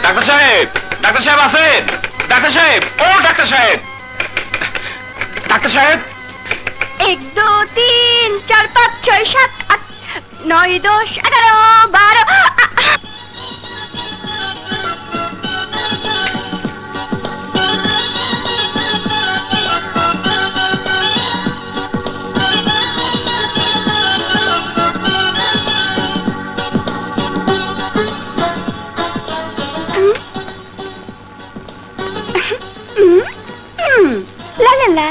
Doctor সাহেব, doctor সাহেব আছেন? ডাক্তার সাহেব, ও ডাক্তার সাহেব, ডাক্তার সাহেব। 1 2 3 4 5 6 7 8 9 10 11 12 লা লা লা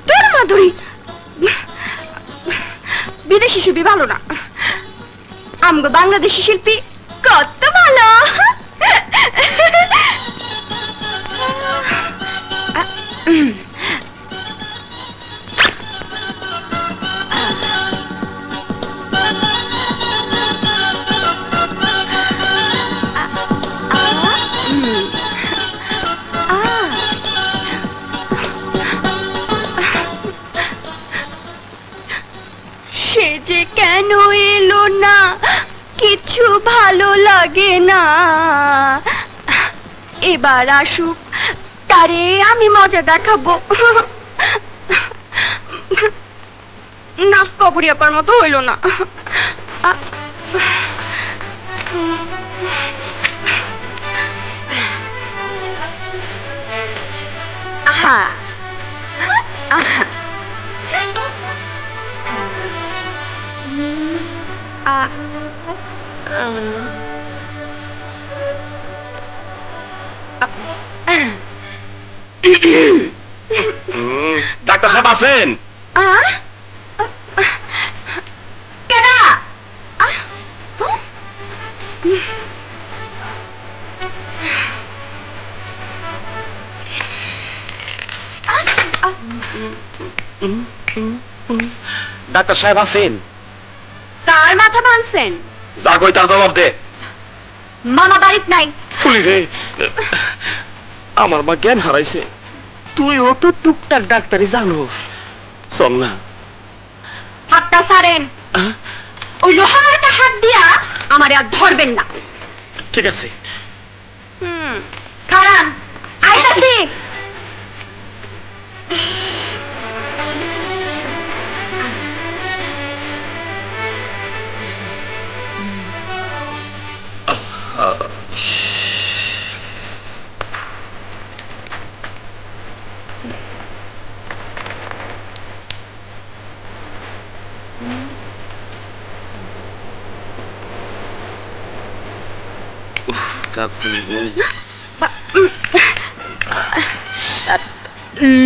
তোর মাধুরী বিদেশি শিল্পী ভালো না, আমগো বাংলাদেশি শিল্পী কত ভালো। সে যে কেন এলো না, কিছু ভালো লাগে না। এবার আসুক, তারে আমি মজা দেখাবো। না, কবরিয়াপার মতো হইল না। আহা আহা ডাক্তার সাহেব আছেন? কেডা? ডাক্তার সাহেব আছেন? কার মাথা ভাঙছেন? যা কই তার জবাব দে। মামা বাড়িত নাই। ফুলি রে, আমার মা জ্ঞান হারাইছে। তুই ও তো টুকটাক ডাক্তারি জানো, চল না। হাতটা ছাড়েন। ওই লোহারটা হাত দিয়া আমার আর ধরবেন না। ঠিক আছে। খারান, আইতাছি।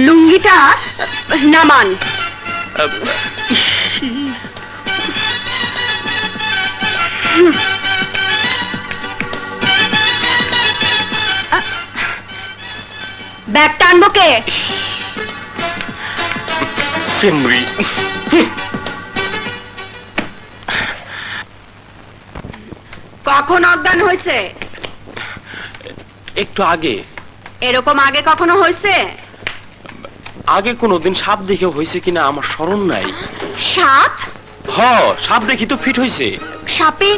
লুঙ্গিটা নামান। ব্যাগ টানবো কে? সিমরি। কখন অজ্ঞান হয়েছে? একটু আগে। এরকম আগে কখনো হয়েছে? আগে কোনোদিন সাপ দেখে হয়েছে কিনা আমার স্মরণ নাই। সাপ? হ, সাপ দেখি তো ফিট হয়েছে। সাপে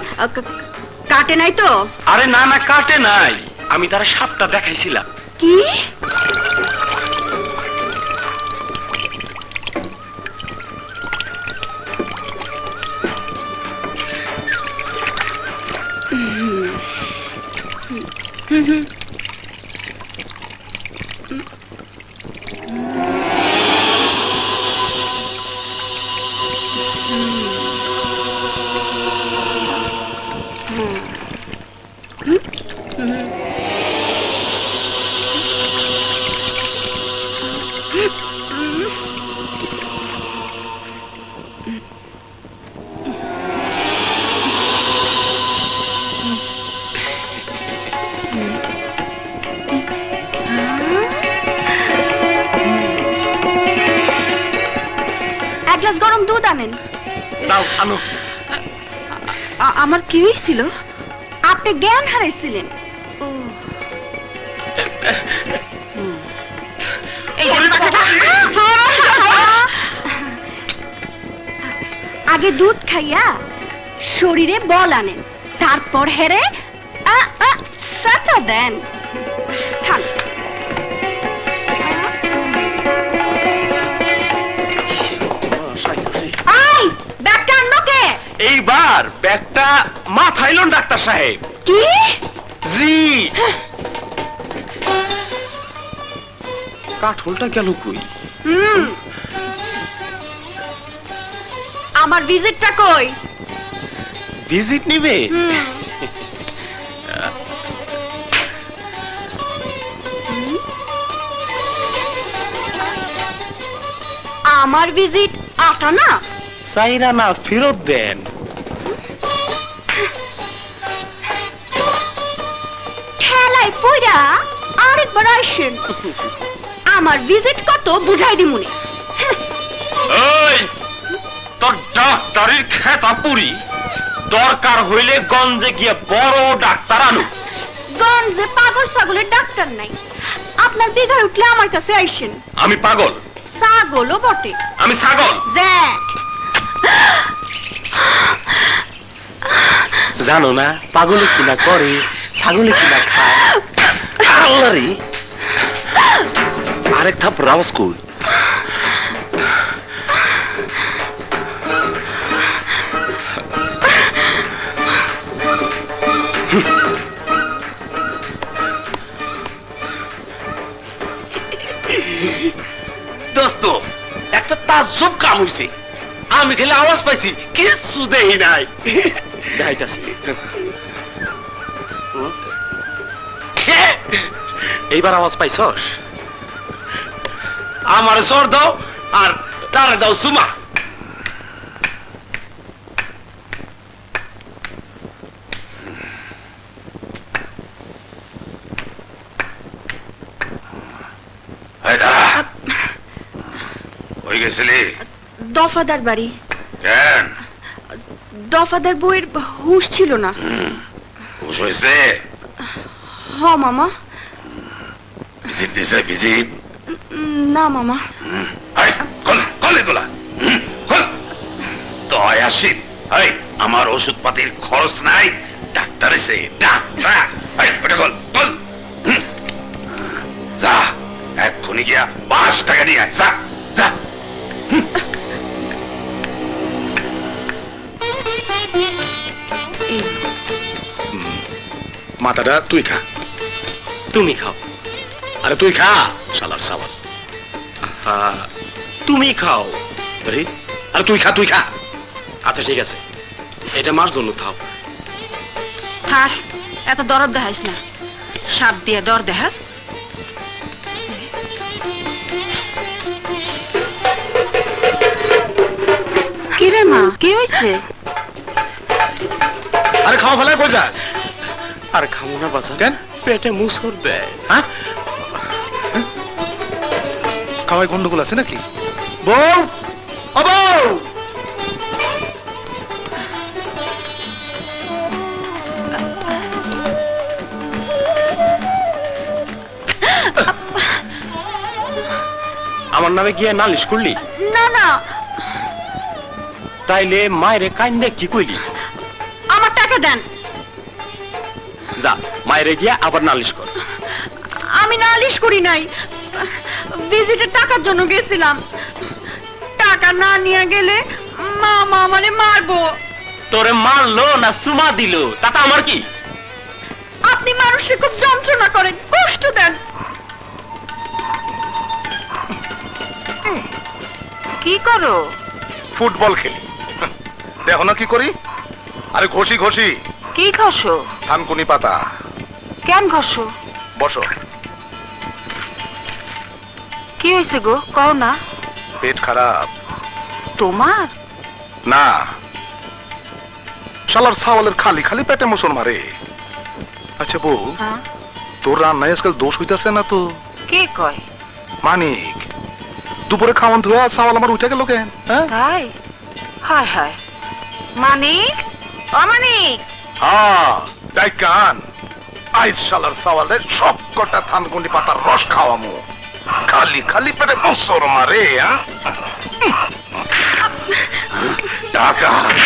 কাটে নাই তো? আরে না না, কাটে নাই, আমি তারা সাপটা দেখাইছিলাম। কি? গ্লাস গরম দুধ আনেন। দাও, আনো। আমার কি হয়েছিল? আপনি জ্ঞান হারাইছিলেন। আগে দুধ খাইয়া শরীরে বল আনেন, তারপর হেরে সাতা দেন। খান। আই, ব্যাগটা আনলো কে? এইবার ব্যাগটা মাথায় লন ডাক্তার সাহেব। কি? জি। কাঠলটা গেল কই? আমার ভিজিটটা কই? ভিজিট নিবে? আমার ভিজিট আটা না, চাইরা না ফেরত দেন। খেলায় পয়রা আরেকবার আসেন। আমার ভিজিট কত বুঝাই দিমুনি। ওই তোর ডাক্তারের খেতা পুরি, দরকার হইলে গঞ্জে গিয়ে বড় ডাক্তার আনু। গঞ্জে পাগল ছাগলের ডাক্তার নাই, আপনার দিঘায় উঠলে আমার কাছে আইসেন। আমি পাগল? ছাগলও বটে। আমি ছাগল? দেখ, জানো না পাগলে কিনা করে, ছাগলে কিনা খায়। আল্লাহরে, আরেক ধাপ রাওয়াজ কই? দোস্ত, একটা তাজ্জব কাম হইছে। আমি খেলে আওয়াজ পাইছি, কিছু দেই নাই। দেখাইতাছি। এইবার আওয়াজ পাইছস? আমার সর দাও আর তারে দাও সুমা। ওই গেছিলি দফাদার বাড়ি। কেন? দফাদার বইয়ের হুঁশ ছিল না। হুশ হয়েছে? হ মামা। ভিজিট দিছে? ভিজিট না মামা। আসি। আমার ওষুধ পাতির খরচ নাই, ডাক্তার এসে ডাক্তার। যা এক্ষুনি গিয়া 5 টাকা নিয়ে আয়। যা যা। মাথাটা তুই খা। তুমি খাও। আরে তুই খা, শালার সাওয়াল। তুমি খাও। আরে তুই খা, তুই খা। আচ্ছা ঠিক আছে, এটা মার জন্য খাও। থাক, এত দরদ দেখাইস না। সাপ দিয়ে দর দেখাস। কি রে মা, কি হয়েছে? আরে খাওয়া ফেলায় কই যাস? আর খাবো না বাসা। কেন? পেটে মুসর দেয়। হ্যাঁ, খাওয়ায় গন্ডগোল আছে নাকি? বউ, ও বউ। আমার নামে গিয়ে নালিশ করলি? না না, তাইলে মায়েরে কান্দে কি কইলি? আমার টাকা দেন। যা মায়েরে গিয়া আবার নালিশ কর। আমি নালিশ করি নাই, ভিজিটের টাকার জন্য গেছিলাম। টাকা না নিয়ে গেলে মামা আমারে মারবো। তোরে মারলো না সুমা দিল তাতে আমার কি? আপনি মানুষকে খুব যন্ত্রণা করেন, কষ্ট দেন। কি করো? ফুটবল খেলি। দেখো না কি করি? আরে ঘষি ঘষি। কি ঘষো? থানকুনি পাতা। কেন ঘষো? বসো। কি হয়েছে গো, কও না। পেট খারাপ। তোমার? না, শালার সাওয়ালের খালি খালি পেটে মুসর মারে। আচ্ছা বউ, হ্যাঁ? তোর রান্নায় আজকাল দোষ হইতাছে না তো? কে কয়? মানিক, দুপুরে খাওয়ান ধুয়ে সাওয়াল আমার উঠে গেল কেন? হ্যাঁ, তাই? হায় হায়। মানিক, অমানিক। হ্যাঁ, তাই কান। আইস শালার সাওয়ালের সব কটা থানকুনি পাতার রস খাওয়ামু। খালি খালি পেটে মুসর মারে। আকাশ